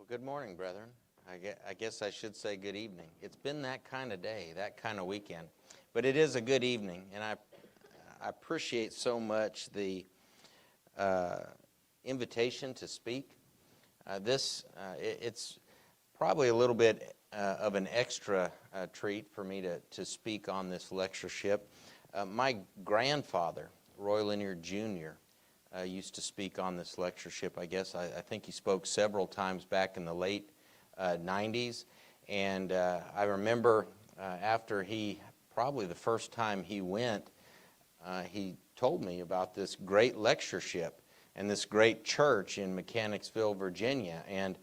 Good morning, brethren. I guess I should say good evening. It's been that kind of day, that kind of weekend. But it is a good evening, and I appreciate so much the invitation to speak. It's probably a little bit of an extra treat for me to speak on this lectureship. My grandfather, Roy Lanier Jr., used to speak on this lectureship. I guess I think he spoke several times back in the late 90s. And I remember after probably the first time he went, he told me about this great lectureship and this great church in Mechanicsville, Virginia. And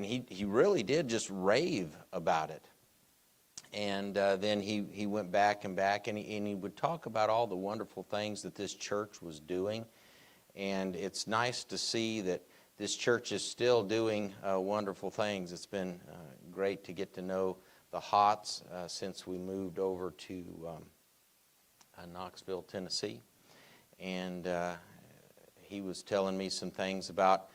he really did just rave about it. And then he went back and back, and he would talk about all the wonderful things that this church was doing. And it's nice to see that this church is still doing wonderful things. It's been great to get to know the Hotts since we moved over to Knoxville, Tennessee. And he was telling me some things about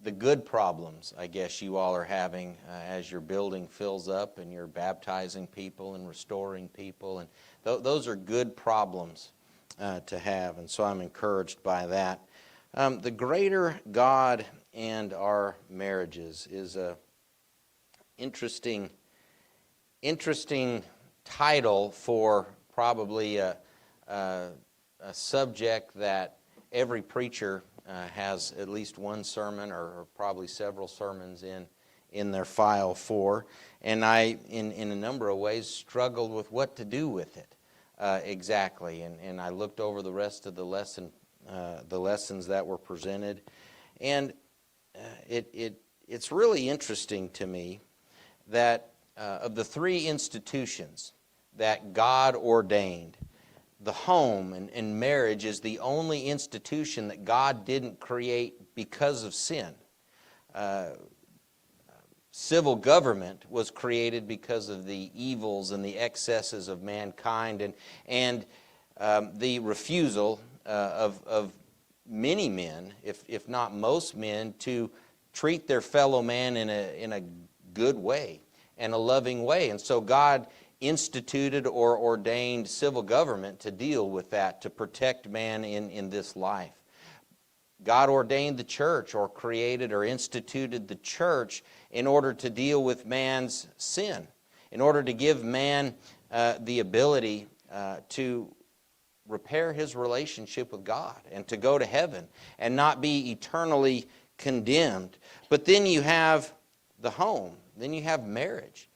the good problems, I guess, you all are having as your building fills up and you're baptizing people and restoring people. And those are good problems to have, and so I'm encouraged by that. The Greater God and Our Marriages is a interesting title for probably a subject that every preacher has at least one sermon or probably several sermons in their file for. And I, in a number of ways, struggled with what to do with it exactly. And I looked over the rest of the lessons that were presented. And it's really interesting to me that of the three institutions that God ordained, the home and marriage is the only institution that God didn't create because of sin. Civil government was created because of the evils and the excesses of mankind and the refusal of many men, if not most men, to treat their fellow man in a good way and a loving way. And so God instituted or ordained civil government to deal with that, to protect man in this life. God ordained the church or created or instituted the church in order to deal with man's sin, in order to give man the ability to repair his relationship with God and to go to heaven and not be eternally condemned. But then you have the home, then you have marriage,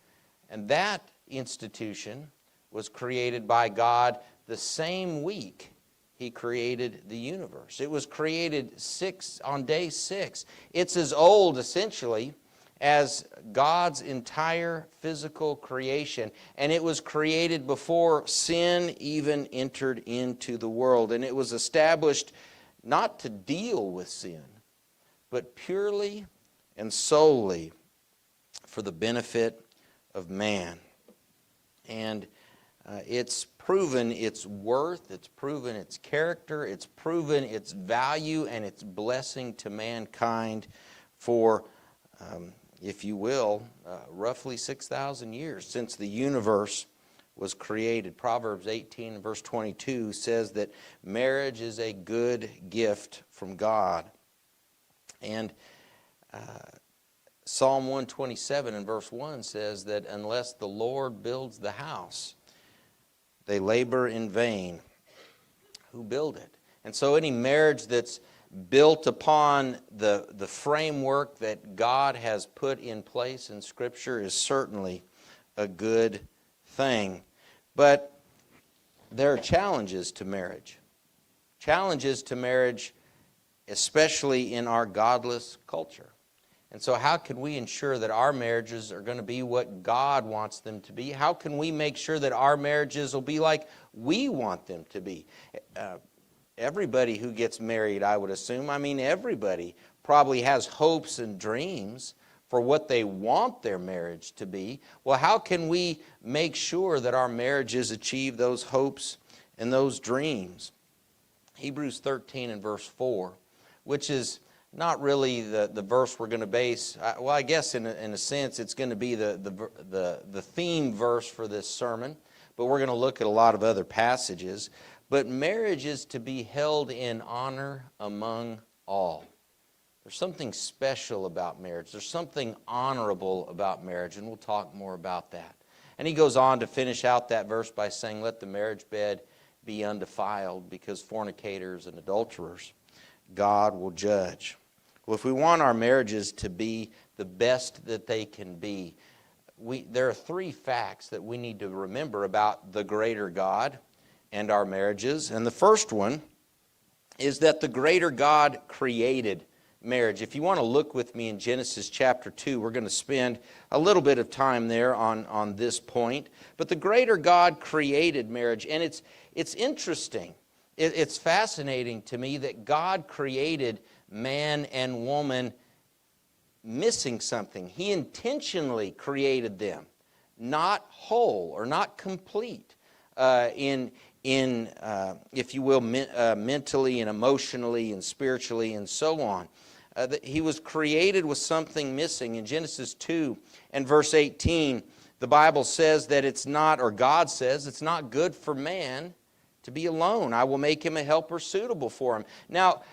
and that institution was created by God the same week He created the universe. It was created on day 6. It's as old, essentially, as God's entire physical creation. And it was created before sin even entered into the world. And it was established not to deal with sin, but purely and solely for the benefit of man. And it's proven its worth, it's proven its character, it's proven its value and its blessing to mankind for, if you will, roughly 6,000 years since the universe was created. Proverbs 18 and verse 22 says that marriage is a good gift from God. And Psalm 127 and verse 1 says that unless the Lord builds the house, they labor in vain who build it. And so any marriage that's built upon the framework that God has put in place in Scripture is certainly a good thing. But there are challenges to marriage. Challenges to marriage, especially in our godless culture. And so how can we ensure that our marriages are going to be what God wants them to be? How can we make sure that our marriages will be like we want them to be? Everybody who gets married, I would assume, everybody probably has hopes and dreams for what they want their marriage to be. Well, how can we make sure that our marriages achieve those hopes and those dreams? Hebrews 13 and verse 4, which is not really the verse we're going to base. Well, I guess in a sense it's going to be the theme verse for this sermon, but we're going to look at a lot of other passages. But marriage is to be held in honor among all. There's something special about marriage. There's something honorable about marriage, and we'll talk more about that. And he goes on to finish out that verse by saying, let the marriage bed be undefiled, because fornicators and adulterers God will judge. Well, if we want our marriages to be the best that they can be, there are three facts that we need to remember about the greater God and our marriages. And the first one is that the greater God created marriage. If you want to look with me in Genesis chapter 2, we're going to spend a little bit of time there on this point. But the greater God created marriage, and it's interesting. It's fascinating to me that God created man and woman missing something. He intentionally created them not whole or not complete if you will, mentally and emotionally and spiritually and so on. He was created with something missing. In Genesis 2 and verse 18, the Bible says that it's not, or God says, it's not good for man to be alone. I will make him a helper suitable for him. Now,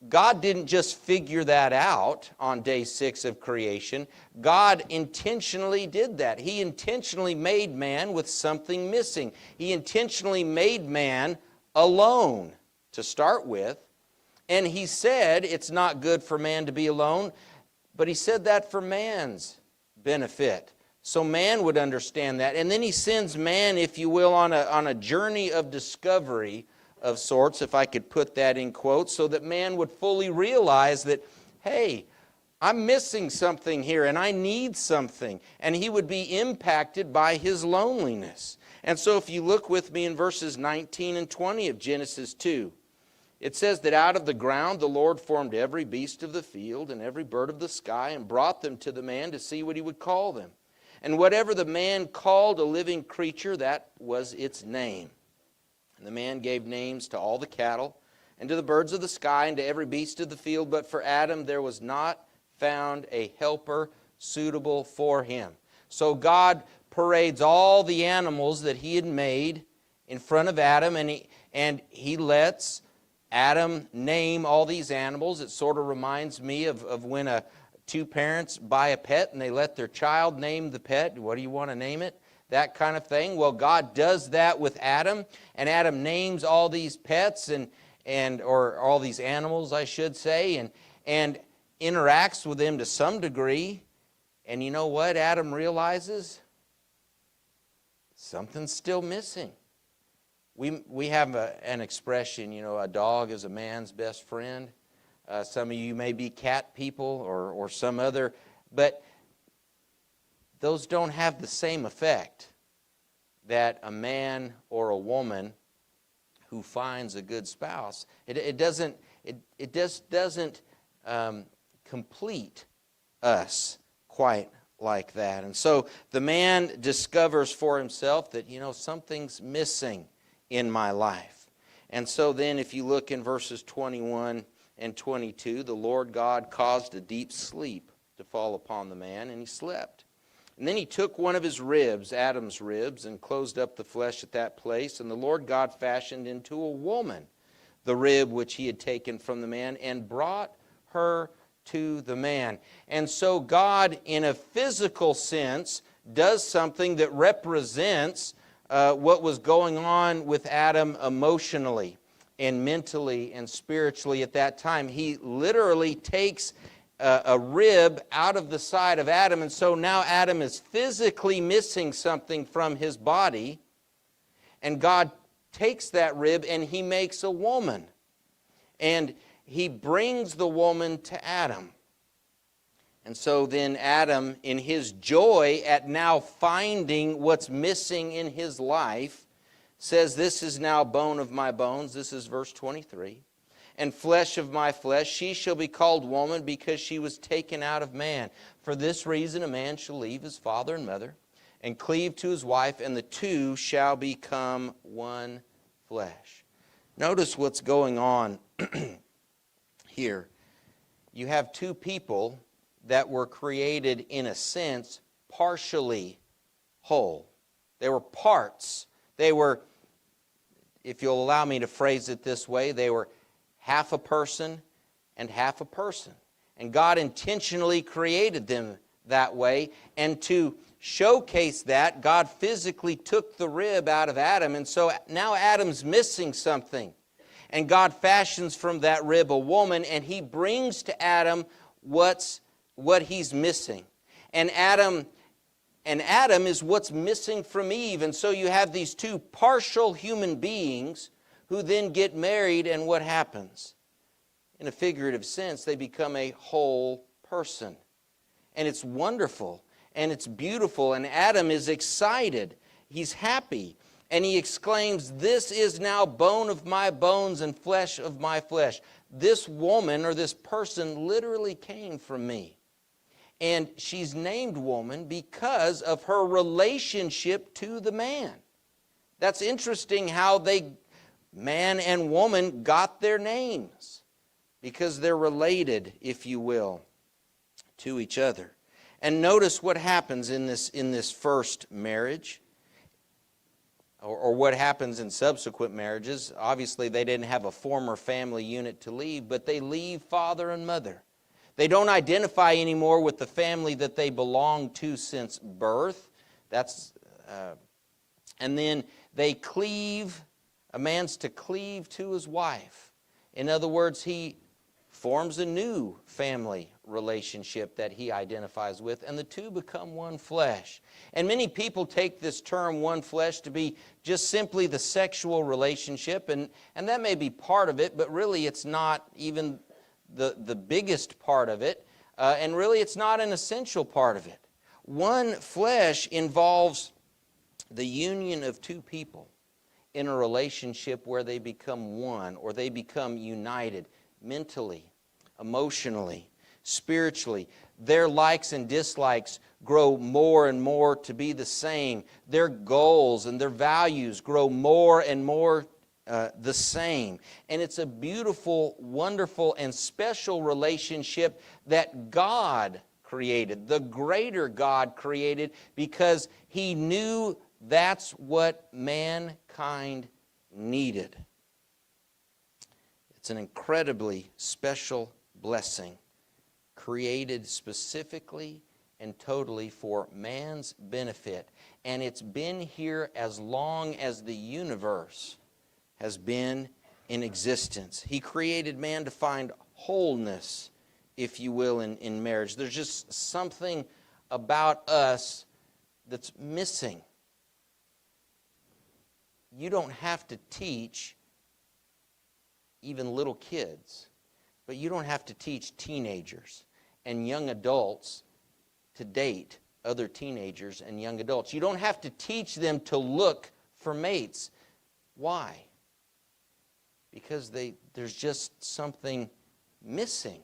God didn't just figure that out on day 6 of creation. God intentionally did that. He intentionally made man with something missing. He intentionally made man alone to start with. And he said it's not good for man to be alone, but he said that for man's benefit. So man would understand that. And then he sends man, if you will, on a journey of discovery of sorts, if I could put that in quotes, so that man would fully realize that, hey, I'm missing something here and I need something. And he would be impacted by his loneliness. And so if you look with me in verses 19 and 20 of Genesis 2, it says that out of the ground the Lord formed every beast of the field and every bird of the sky and brought them to the man to see what he would call them. And whatever the man called a living creature, that was its name. And the man gave names to all the cattle, and to the birds of the sky, and to every beast of the field. But for Adam there was not found a helper suitable for him. So God parades all the animals that he had made in front of Adam, and he lets Adam name all these animals. It sort of reminds me of when two parents buy a pet and they let their child name the pet. What do you want to name it? That kind of thing. Well, God does that with Adam, and Adam names all these pets or all these animals, I should say, and interacts with them to some degree. And you know what Adam realizes? Something's still missing. We have an expression, a dog is a man's best friend. Some of you may be cat people or some other, but those don't have the same effect that a man or a woman who finds a good spouse. It just doesn't complete us quite like that. And so the man discovers for himself that, something's missing in my life. And so then if you look in verses 21 and 22, the Lord God caused a deep sleep to fall upon the man, and he slept. And then he took one of his ribs, Adam's ribs, and closed up the flesh at that place. And the Lord God fashioned into a woman the rib which he had taken from the man, and brought her to the man. And so God, in a physical sense, does something that represents what was going on with Adam emotionally and mentally and spiritually at that time. He literally takes a rib out of the side of Adam, and so now Adam is physically missing something from his body, and God takes that rib and he makes a woman, and he brings the woman to Adam. And so then Adam, in his joy at now finding what's missing in his life, says, this is now bone of my bones. This is verse 23. And flesh of my flesh. She shall be called woman, because she was taken out of man. For this reason a man shall leave his father and mother, and cleave to his wife, and the two shall become one flesh. Notice what's going on here. you have two people that were created, in a sense, partially whole. They were parts. They were, if you'll allow me to phrase it this way, they were half a person and half a person. And God intentionally created them that way. And to showcase that, God physically took the rib out of Adam. And so now Adam's missing something. And God fashions from that rib a woman, and He brings to Adam what he's missing. And Adam is what's missing from Eve. And so you have these two partial human beings who then get married, and what happens? In a figurative sense, they become a whole person. And it's wonderful, and it's beautiful, and Adam is excited. He's happy. And he exclaims, "This is now bone of my bones and flesh of my flesh." This woman, or this person, literally came from me. And she's named woman because of her relationship to the man. That's interesting how man and woman, got their names. Because they're related, if you will, to each other. And notice what happens in this first marriage. Or what happens in subsequent marriages. Obviously, they didn't have a former family unit to leave, but they leave father and mother. They don't identify anymore with the family that they belong to since birth. And then they cleave. A man's to cleave to his wife. In other words, he forms a new family relationship that he identifies with, and the two become one flesh. And many people take this term one flesh to be just simply the sexual relationship, and that may be part of it, but really it's not even the biggest part of it, and really it's not an essential part of it. One flesh involves the union of two people in a relationship where they become one, or they become united mentally, emotionally, spiritually. Their likes and dislikes grow more and more to be the same. Their goals and their values grow more and more the same. And it's a beautiful, wonderful, and special relationship that God created, the greater God created, because He knew that's what mankind needed. It's an incredibly special blessing, created specifically and totally for man's benefit. And it's been here as long as the universe has been in existence. He created man to find wholeness, if you will, in marriage. There's just something about us that's missing. You don't have to teach even little kids, but you don't have to teach teenagers and young adults to date other teenagers and young adults. You don't have to teach them to look for mates. Why? Because there's just something missing,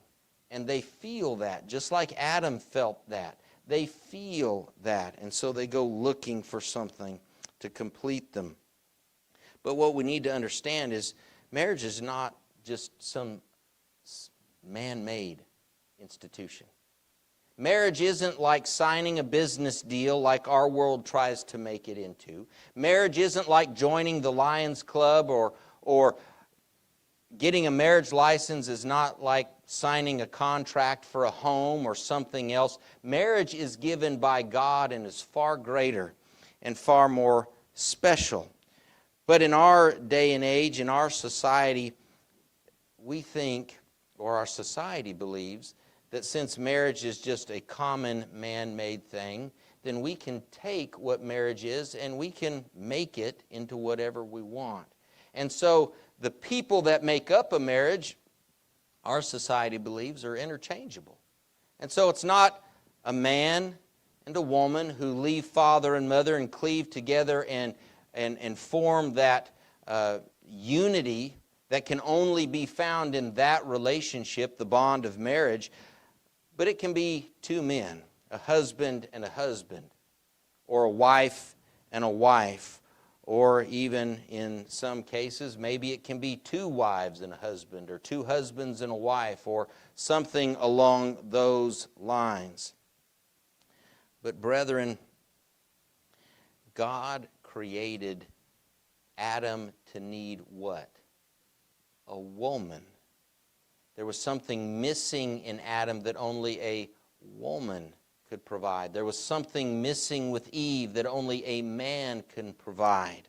and they feel that, just like Adam felt that. They feel that, and so they go looking for something to complete them. But what we need to understand is marriage is not just some man-made institution. Marriage isn't like signing a business deal like our world tries to make it into. Marriage isn't like joining the Lions Club, or getting a marriage license is not like signing a contract for a home or something else. Marriage is given by God and is far greater and far more special. But in our day and age, in our society, we think, or our society believes, that since marriage is just a common man-made thing, then we can take what marriage is and we can make it into whatever we want. And so the people that make up a marriage, our society believes, are interchangeable. And so it's not a man and a woman who leave father and mother and cleave together and form that unity that can only be found in that relationship, the bond of marriage. But it can be two men, a husband and a husband, or a wife and a wife, Or even in some cases, maybe it can be 2 wives and a husband, or 2 husbands and a wife, or something along those lines. But brethren, God created Adam to need what? A woman. There was something missing in Adam that only a woman could provide. There was something missing with Eve that only a man can provide.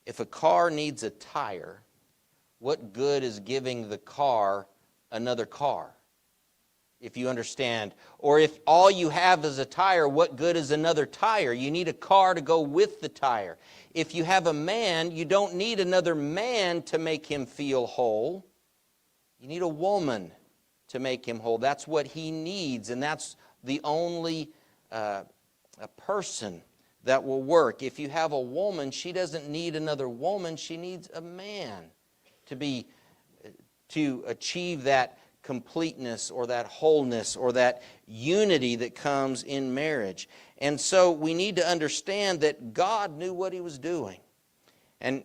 If a car needs a tire, what good is giving the car another car? If you understand. Or if all you have is a tire, what good is another tire? You need a car to go with the tire. If you have a man, you don't need another man to make him feel whole. You need a woman to make him whole. That's what he needs, and that's the only a person that will work. If you have a woman, she doesn't need another woman. She needs a man to achieve that completeness or that wholeness or that unity that comes in marriage. And so we need to understand that God knew what he was doing. And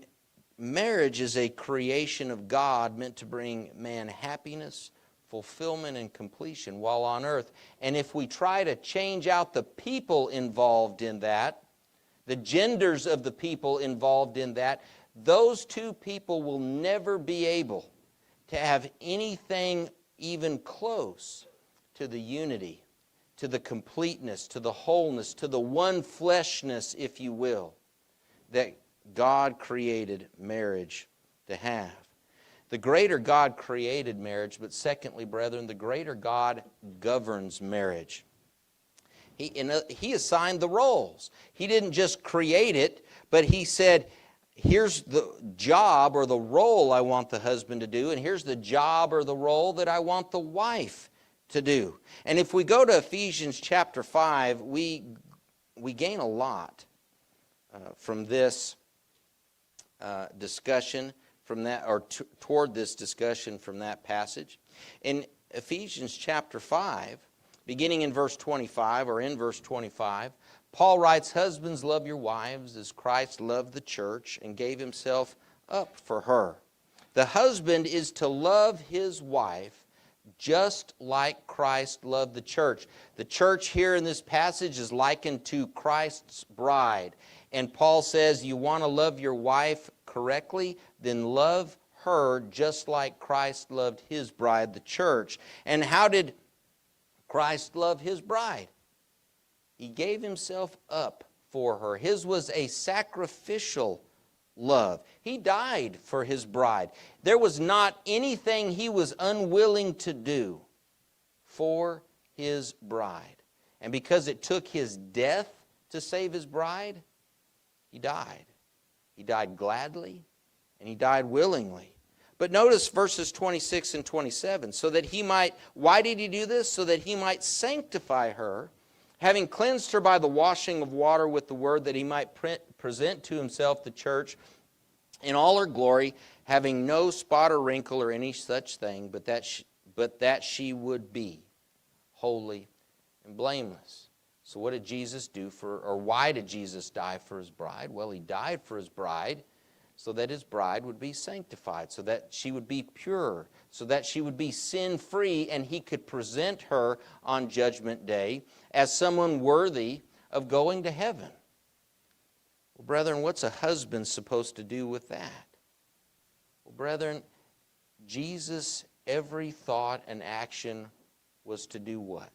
marriage is a creation of God meant to bring man happiness, fulfillment, and completion while on earth. And if we try to change out the people involved in that, the genders of the people involved in that, those 2 people will never be able to have anything even close to the unity, to the completeness, to the wholeness, to the one fleshness, if you will, that God created marriage to have. The greater God created marriage, but secondly, brethren, the greater God governs marriage. He assigned the roles. He didn't just create it, but he said, here's the job or the role I want the husband to do, and here's the job or the role that I want the wife to do. And if we go to Ephesians chapter 5, we gain a lot from this discussion, from that, or toward this discussion from that passage. In Ephesians chapter 5, beginning in verse 25, or in verse 25, Paul writes, "Husbands, love your wives as Christ loved the church and gave himself up for her. The husband is to love his wife just like Christ loved the church." The church here in this passage is likened to Christ's bride. And Paul says, you want to love your wife correctly? Then love her just like Christ loved his bride, the church. And how did Christ love his bride? He gave himself up for her. His was a sacrificial love. He died for his bride. There was not anything he was unwilling to do for his bride. And because it took his death to save his bride, he died. He died gladly, and he died willingly. But notice verses 26 and 27. So that he might, why did he do this? So that he might sanctify her, having cleansed her by the washing of water with the word, that he might present to himself the church in all her glory, having no spot or wrinkle or any such thing, but that she would be holy and blameless. So what did Jesus do or why did Jesus die for his bride? Well, he died for his bride so that his bride would be sanctified, so that she would be pure, so that she would be sin-free, and he could present her on Judgment Day as someone worthy of going to heaven. Well, brethren, what's a husband supposed to do with that? Well, brethren, Jesus' every thought and action was to do what?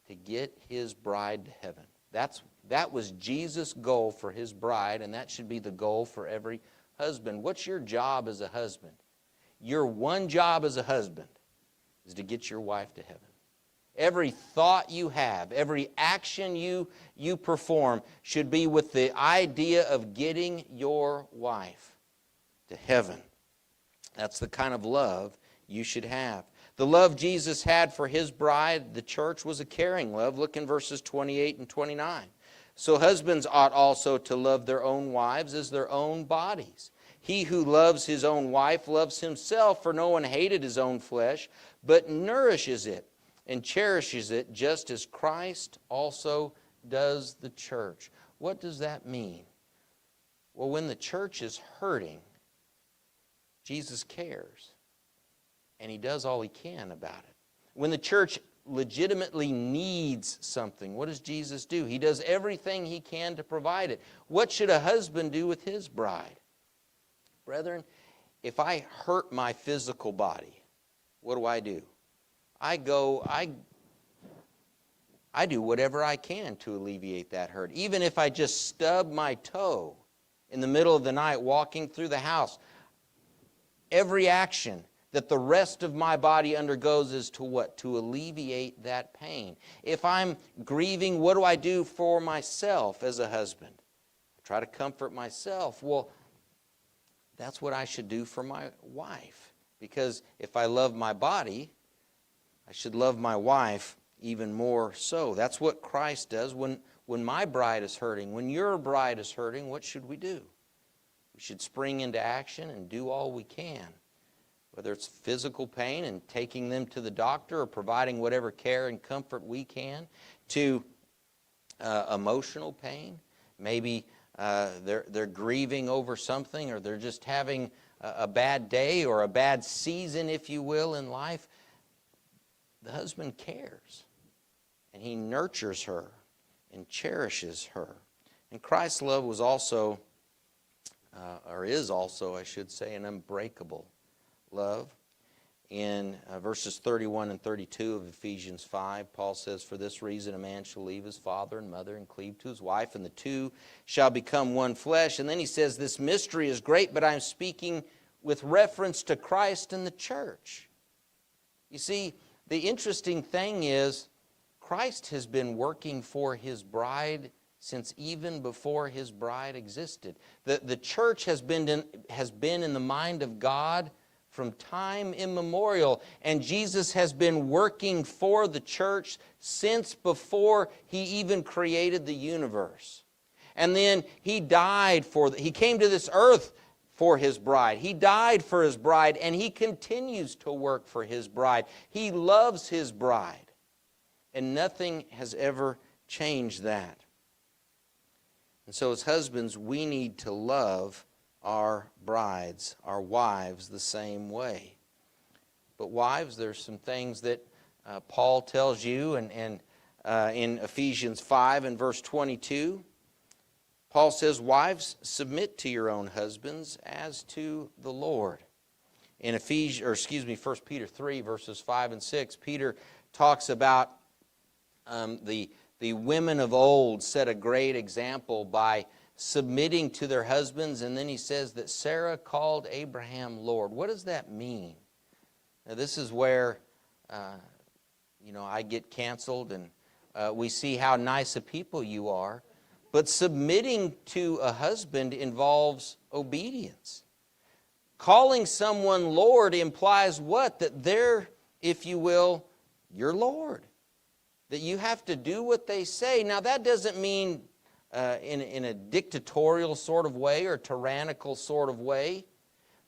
To get his bride to heaven. That was Jesus' goal for his bride, and that should be the goal for every husband. What's your job as a husband? Your one job as a husband is to get your wife to heaven. Every thought you have, every action you perform should be with the idea of getting your wife to heaven. That's the kind of love you should have. The love Jesus had for his bride, the church, was a caring love. Look in verses 28 and 29. So husbands ought also to love their own wives as their own bodies. He who loves his own wife loves himself, for no one hated his own flesh, but nourishes it and cherishes it, just as Christ also does the church. What does that mean? Well, when the church is hurting, Jesus cares, and he does all he can about it. When the church legitimately needs something, what does Jesus do? He does everything he can to provide it. What should a husband do with his bride? Brethren, if I hurt my physical body, what do? I do whatever I can to alleviate that hurt. Even if I just stub my toe in the middle of the night walking through the house, every action that the rest of my body undergoes is to what? To alleviate that pain. If I'm grieving, what do I do for myself as a husband? I try to comfort myself. Well, that's what I should do for my wife. Because if I love my body, I should love my wife even more so. That's what Christ does when my bride is hurting. When your bride is hurting, what should we do? We should spring into action and do all we can. Whether it's physical pain and taking them to the doctor or providing whatever care and comfort we can, to emotional pain. Maybe they're grieving over something, or they're just having a bad day or a bad season, if you will, in life. The husband cares, and he nurtures her and cherishes her. And Christ's love was also, or is also, I should say, an unbreakable love. In verses 31 and 32 of Ephesians 5, Paul says, "For this reason a man shall leave his father and mother and cleave to his wife, and the two shall become one flesh." And then he says, "This mystery is great, but I'm speaking with reference to Christ and the church." You see, the interesting thing is, Christ has been working for his bride since even before his bride existed. The church has been in the mind of God from time immemorial, and Jesus has been working for the church since before he even created the universe. And then he died he came to this earth for his bride. He died for his bride, and he continues to work for his bride. He loves his bride, and nothing has ever changed that. And so as husbands, we need to love our brides, our wives, the same way. But wives, there's some things that Paul tells you, and in Ephesians 5 and verse 22, Paul says, "Wives, submit to your own husbands as to the Lord." In 1 Peter 3, verses 5 and 6, Peter talks about the women of old set a great example by submitting to their husbands, and then he says that Sarah called Abraham Lord. What does that mean? Now, this is where I get canceled, and we see how nice a people you are. But submitting to a husband involves obedience. Calling someone Lord implies what? That they're, if you will, your Lord. That you have to do what they say. Now, that doesn't mean in a dictatorial sort of way or tyrannical sort of way.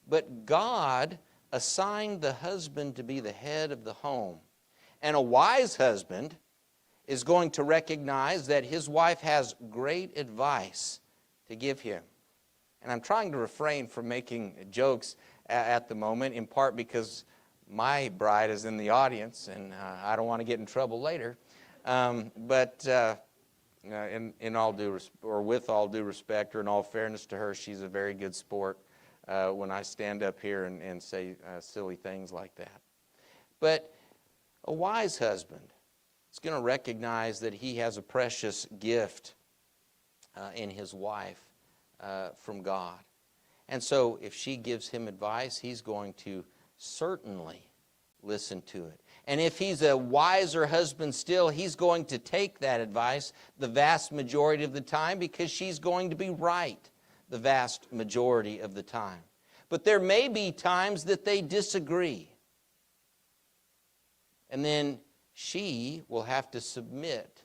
But God assigned the husband to be the head of the home. And a wise husband is going to recognize that his wife has great advice to give him. And I'm trying to refrain from making jokes at the moment, in part because my bride is in the audience, and I don't want to get in trouble later. But in all due or with all due respect, or in all fairness to her, she's a very good sport when I stand up here and say silly things like that. But a wise husband is going to recognize that he has a precious gift in his wife from God. And so if she gives him advice, he's going to certainly listen to it. And if he's a wiser husband still, he's going to take that advice the vast majority of the time, because she's going to be right the vast majority of the time. But there may be times that they disagree. And then she will have to submit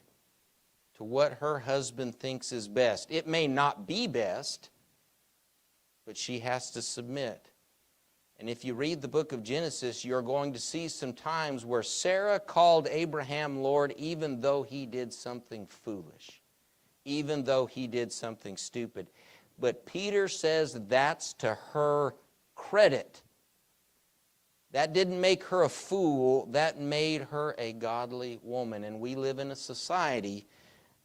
to what her husband thinks is best. It may not be best, but she has to submit. And if you read the book of Genesis, you're going to see some times where Sarah called Abraham Lord even though he did something foolish, even though he did something stupid. But Peter says that's to her credit. That didn't make her a fool. That made her a godly woman. And we live in a society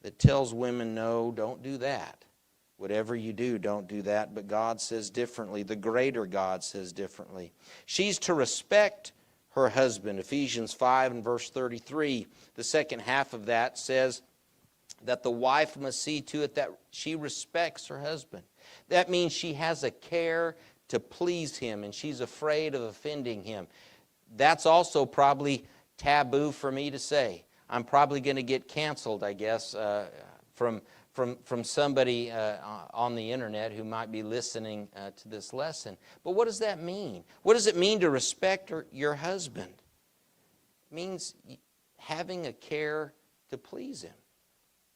that tells women, no, don't do that. Whatever you do, don't do that. But God says differently. The greater God says differently. She's to respect her husband. Ephesians 5 and verse 33, the second half of that says that the wife must see to it that she respects her husband. That means she has a care to please him, and she's afraid of offending him. That's also probably taboo for me to say. I'm probably going to get canceled, I guess, from somebody on the internet who might be listening to this lesson. But what does that mean? What does it mean to respect your husband? It means having a care to please him.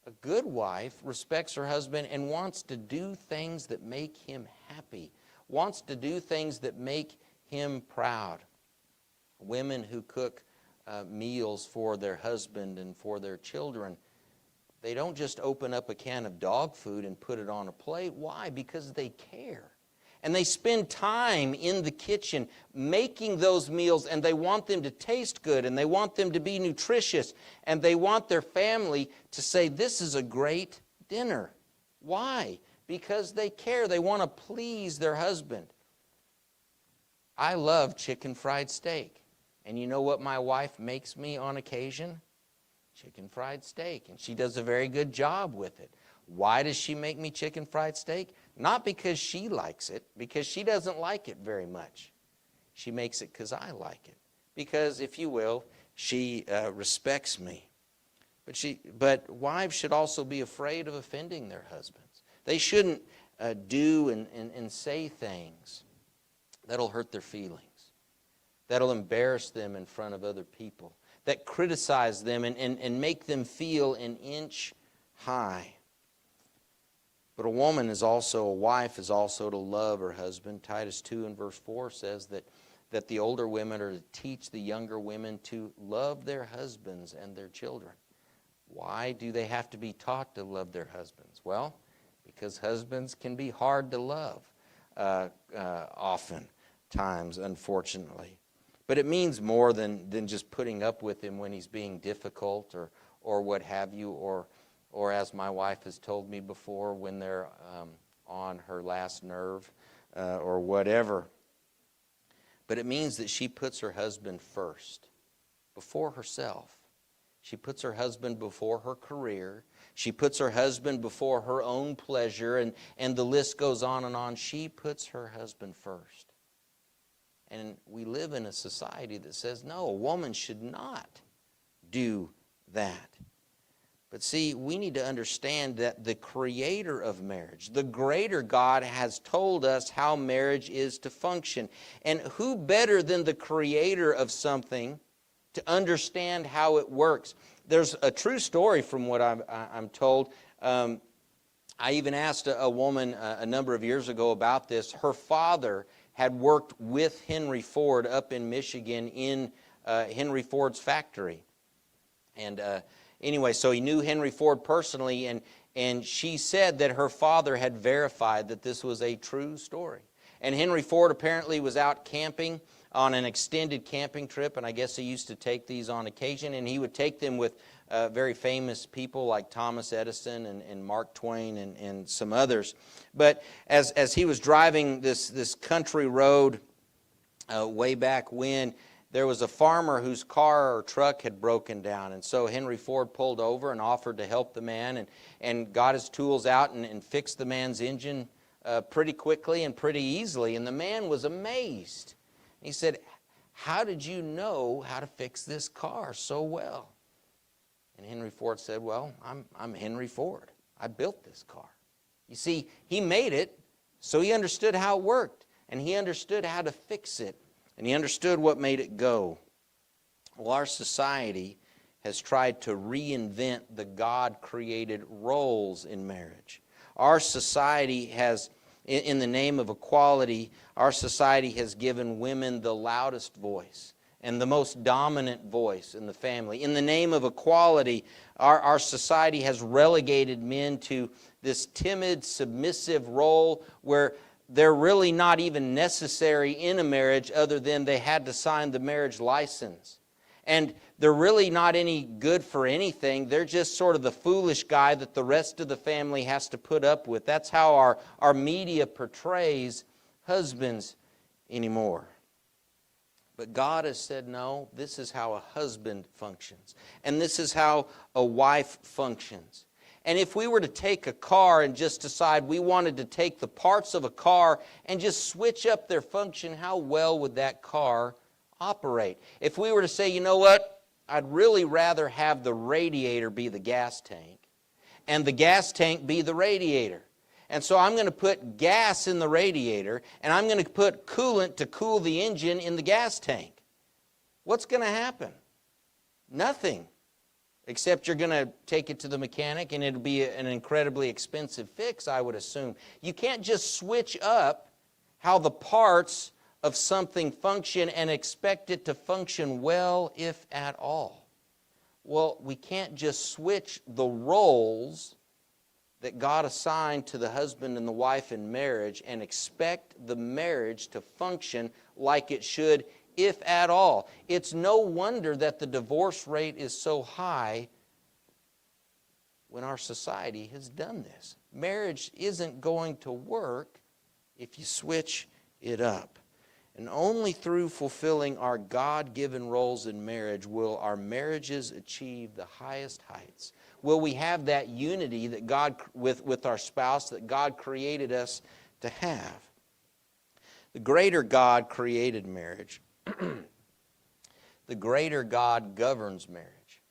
A good wife respects her husband and wants to do things that make him happy, wants to do things that make him proud. Women who cook meals for their husband and for their children, they don't just open up a can of dog food and put it on a plate. Why? Because they care. And they spend time in the kitchen making those meals, and they want them to taste good, and they want them to be nutritious, and they want their family to say, this is a great dinner. Why? Because they care. They want to please their husband. I love chicken fried steak. And you know what my wife makes me on occasion? Chicken fried steak. And she does a very good job with it. Why does she make me chicken fried steak? Not because she likes it, because she doesn't like it very much. She makes it because I like it. Because, if you will, she respects me. But wives should also be afraid of offending their husbands. They shouldn't do and say things that'll hurt their feelings, that'll embarrass them in front of other people, that criticize them and make them feel an inch high. But a wife is also to love her husband. Titus 2 and verse 4 says that the older women are to teach the younger women to love their husbands and their children. Why do they have to be taught to love their husbands? Well, because husbands can be hard to love oftentimes, unfortunately. But it means more than just putting up with him when he's being difficult or what have you, or as my wife has told me before, when they're on her last nerve or whatever. But it means that she puts her husband first, before herself. She puts her husband before her career. She puts her husband before her own pleasure, and the list goes on and on. She puts her husband first. And we live in a society that says, no, a woman should not do that. But see, we need to understand that the creator of marriage, the greater God, has told us how marriage is to function. And who better than the creator of something to understand how it works? There's a true story from what I'm told. I even asked a woman a number of years ago about this. Her father had worked with Henry Ford up in Michigan in Henry Ford's factory. And anyway, so he knew Henry Ford personally, and she said that her father had verified that this was a true story. And Henry Ford apparently was out camping on an extended camping trip, and I guess he used to take these on occasion, and he would take them with very famous people like Thomas Edison and Mark Twain and some others. But as he was driving this country road way back when, there was a farmer whose car or truck had broken down, and so Henry Ford pulled over and offered to help the man and got his tools out and fixed the man's engine pretty quickly and pretty easily, and the man was amazed. He said, "How did you know how to fix this car so well?" And Henry Ford said, "Well, I'm Henry Ford. I built this car." You see, he made it, so he understood how it worked, and he understood how to fix it, and he understood what made it go. Well, our society has tried to reinvent the God-created roles in marriage. Our society has, in the name of equality, our society has given women the loudest voice and the most dominant voice in the family. In the name of equality, our society has relegated men to this timid, submissive role where they're really not even necessary in a marriage other than they had to sign the marriage license. And they're really not any good for anything. They're just sort of the foolish guy that the rest of the family has to put up with. That's how our media portrays husbands anymore. But God has said, no, this is how a husband functions. And this is how a wife functions. And if we were to take a car and just decide we wanted to take the parts of a car and just switch up their function, how well would that car operate? If we were to say, you know what, I'd really rather have the radiator be the gas tank and the gas tank be the radiator. And so I'm going to put gas in the radiator and I'm going to put coolant to cool the engine in the gas tank. What's going to happen? Nothing. Except you're going to take it to the mechanic and it'll be an incredibly expensive fix, I would assume. You can't just switch up how the parts of something function and expect it to function well, if at all. Well, we can't just switch the roles that God assigned to the husband and the wife in marriage and expect the marriage to function like it should, if at all. It's no wonder that the divorce rate is so high when our society has done this. Marriage isn't going to work if you switch it up. And only through fulfilling our God-given roles in marriage will our marriages achieve the highest heights. Will we have that unity that God with our spouse that God created us to have? The greater God created marriage. The greater God governs marriage.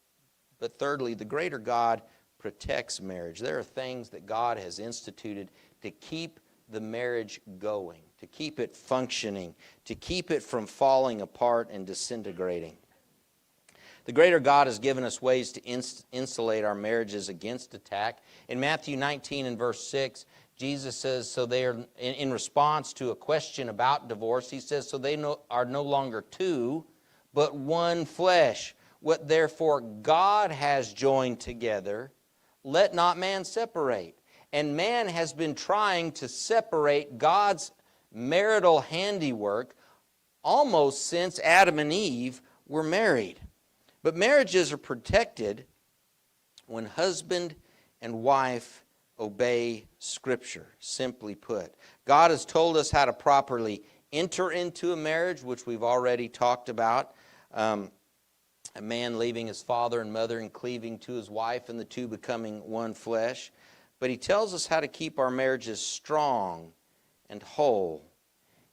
But thirdly, the greater God protects marriage. There are things that God has instituted to keep the marriage going, to keep it functioning, to keep it from falling apart and disintegrating. The greater God has given us ways to insulate our marriages against attack. In Matthew 19 and verse 6, Jesus says, so they are, in response to a question about divorce, he says, so they are no longer two, but one flesh. What therefore God has joined together, let not man separate. And man has been trying to separate God's marital handiwork almost since Adam and Eve were married. But marriages are protected when husband and wife obey Scripture, simply put. God has told us how to properly enter into a marriage, which we've already talked about. A man leaving his father and mother and cleaving to his wife, and the two becoming one flesh. But he tells us how to keep our marriages strong and whole.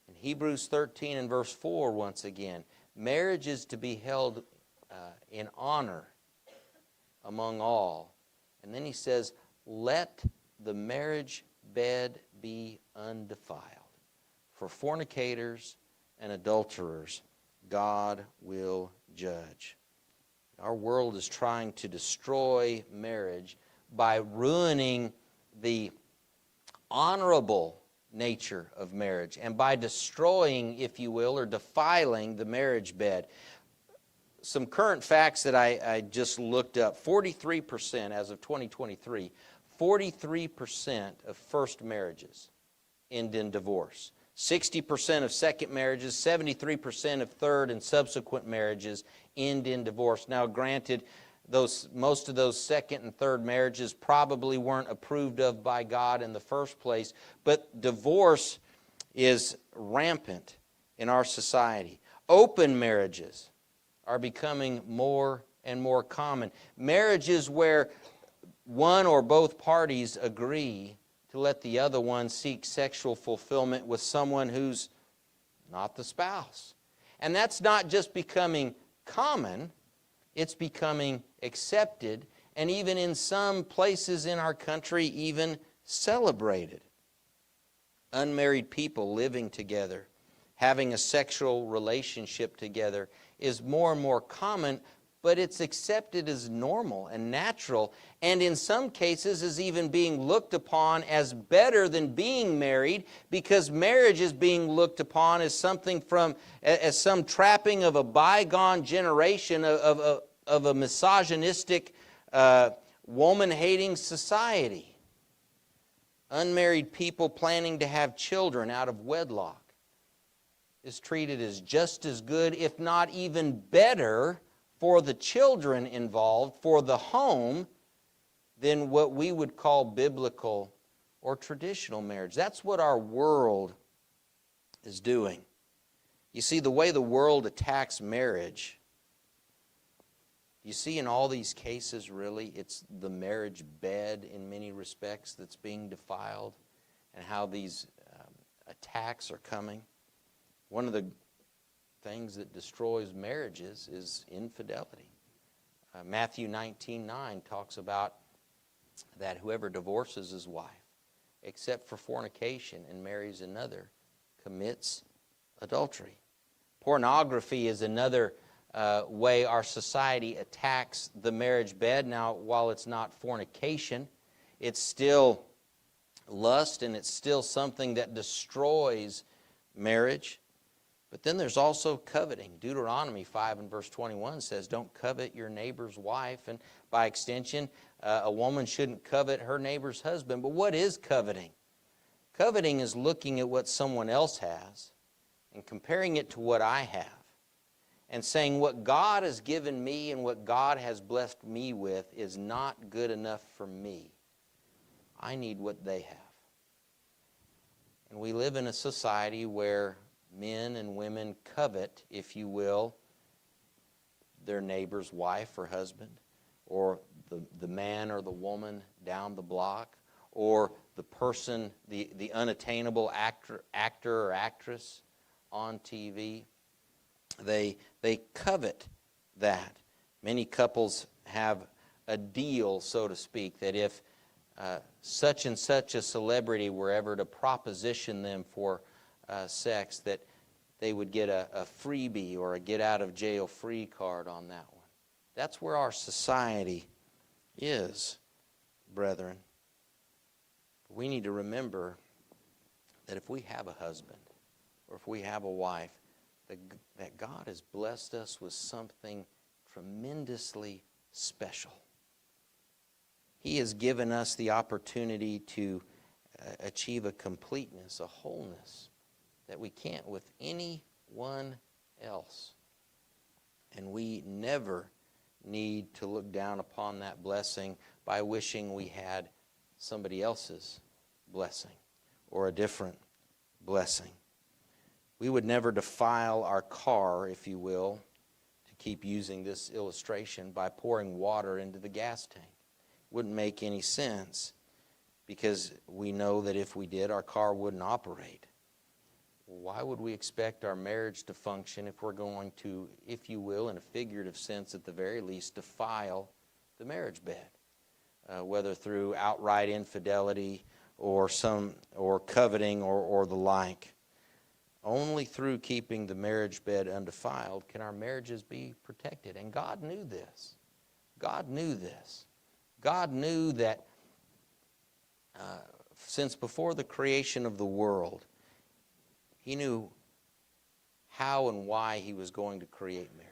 In Hebrews 13 and verse 4, once again, marriage is to be held in honor among all. And then he says, let the marriage bed be undefiled. For fornicators and adulterers, God will judge. Our world is trying to destroy marriage by ruining the honorable nature of marriage and by destroying, if you will, or defiling the marriage bed. Some current facts that I just looked up. 43% as of 2023, 43% of first marriages end in divorce. 60% of second marriages, 73% of third and subsequent marriages end in divorce. Now, granted, most of those second and third marriages probably weren't approved of by God in the first place, but divorce is rampant in our society. Open marriages are becoming more and more common. Marriages where one or both parties agree to let the other one seek sexual fulfillment with someone who's not the spouse. And that's not just becoming common, it's becoming accepted, and even in some places in our country, even celebrated. Unmarried people living together, having a sexual relationship together, is more and more common, but it's accepted as normal and natural, and in some cases is even being looked upon as better than being married, because marriage is being looked upon as something as some trapping of a bygone generation of a misogynistic, woman-hating society. Unmarried people planning to have children out of wedlock is treated as just as good, if not even better, for the children involved, for the home, than what we would call biblical or traditional marriage. That's what our world is doing. You see, the way the world attacks marriage, you see in all these cases, really, it's the marriage bed in many respects that's being defiled, and how these attacks are coming. One of the things that destroys marriages is infidelity. Matthew 19:9 talks about that whoever divorces his wife, except for fornication, and marries another, commits adultery. Pornography is another way our society attacks the marriage bed. Now, while it's not fornication, it's still lust, and it's still something that destroys marriage. But then there's also coveting. Deuteronomy 5 and verse 21 says, don't covet your neighbor's wife. And by extension, a woman shouldn't covet her neighbor's husband. But what is coveting? Coveting is looking at what someone else has and comparing it to what I have, and saying what God has given me and what God has blessed me with is not good enough for me. I need what they have. And we live in a society where men and women covet, if you will, their neighbor's wife or husband, or the man or the woman down the block, or the person, the unattainable actor or actress on TV. They covet that. Many couples have a deal, so to speak, that if such and such a celebrity were ever to proposition them for sex, that they would get a freebie or a get-out-of-jail-free card on that one. That's where our society is, brethren. We need to remember that if we have a husband or if we have a wife, that God has blessed us with something tremendously special. He has given us the opportunity to achieve a completeness, a wholeness, that we can't with anyone else. And we never need to look down upon that blessing by wishing we had somebody else's blessing or a different blessing. We would never defile our car, if you will, to keep using this illustration, by pouring water into the gas tank. Wouldn't make any sense, because we know that if we did, our car wouldn't operate. Why would we expect our marriage to function if we're going to, if you will, in a figurative sense at the very least, defile the marriage bed? Whether through outright infidelity or coveting or the like. Only through keeping the marriage bed undefiled can our marriages be protected. And God knew this. God knew this. God knew that since before the creation of the world, He knew how and why He was going to create marriage.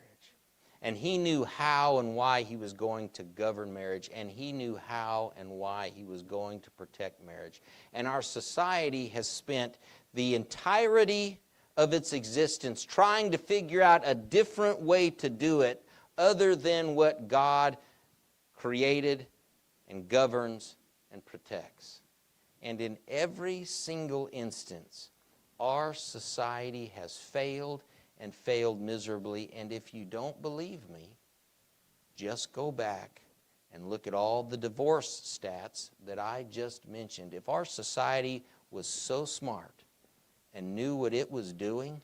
And He knew how and why He was going to govern marriage. And He knew how and why He was going to protect marriage. And our society has spent the entirety of its existence trying to figure out a different way to do it other than what God created and governs and protects. And in every single instance, our society has failed and failed miserably. And if you don't believe me, just go back and look at all the divorce stats that I just mentioned. If our society was so smart and knew what it was doing,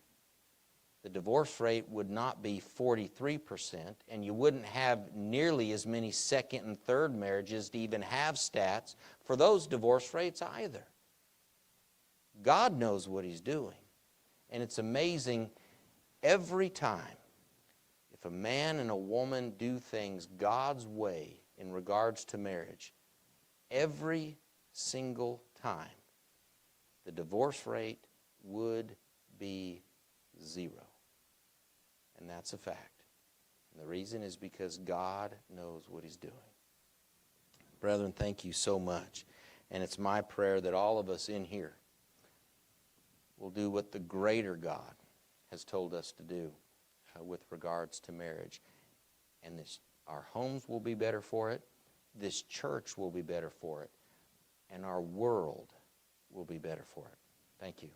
the divorce rate would not be 43%, and you wouldn't have nearly as many second and third marriages to even have stats for those divorce rates either. God knows what He's doing. And it's amazing, every time, if a man and a woman do things God's way in regards to marriage, every single time, the divorce rate would be 0. And that's a fact. And the reason is because God knows what He's doing. Brethren, thank you so much. And it's my prayer that all of us in here will do what the greater God has told us to do with regards to marriage. And our homes will be better for it. This church will be better for it. And our world will be better for it. Thank you.